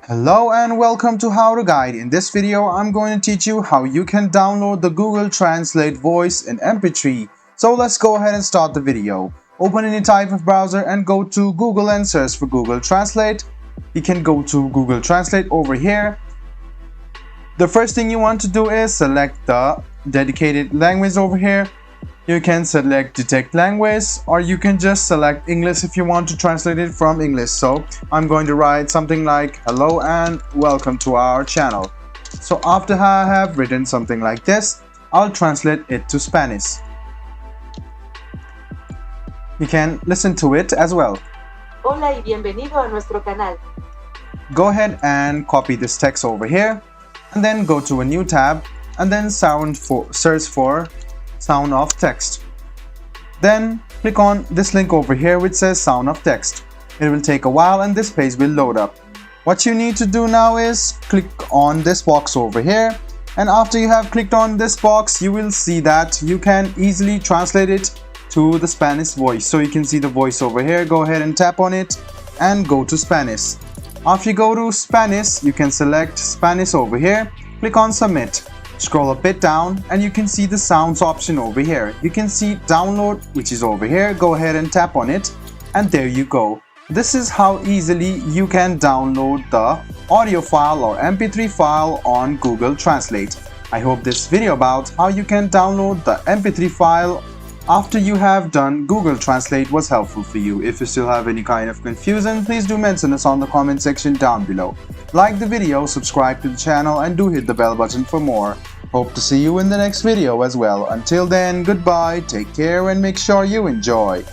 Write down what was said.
Hello and welcome to How to Guide. In this video, I'm going to teach you how you can download the Google Translate voice in MP3. So let's go ahead and start the video. Open any type of browser and go to Google and search for Google Translate. You can go to Google Translate over here. The first thing you want to do is select the dedicated language over here. You can select detect language, or you can just select English if you want to translate it from English. So I'm going to write something like hello and welcome to our channel. So after I have written something like this, I'll translate it to Spanish. You can listen to it as well. Hola y bienvenido a nuestro canal. Go ahead and copy this text over here and then go to a new tab and then search for sound of text. Then click on this link over here which says sound of text. It will take a while and this page will load up. What you need to do now is click on this box over here, and after you have clicked on this box you will see that you can easily translate it to the Spanish voice. So you can see the voice over here. Go ahead and tap on it and go to Spanish. After you go to Spanish, you can select Spanish over here, click on submit. Scroll a bit down and you can see the sounds option over here. You can see download, which is over here. Go ahead and tap on it and there you go. This is how easily you can download the audio file or MP3 file on Google Translate. I hope this video about how you can download the MP3 file after you have done Google Translate was helpful for you. If you still have any kind of confusion, please do mention us on the comment section down below. Like the video, subscribe to the channel and do hit the bell button for more. Hope to see you in the next video as well. Until then, goodbye, take care and make sure you enjoy.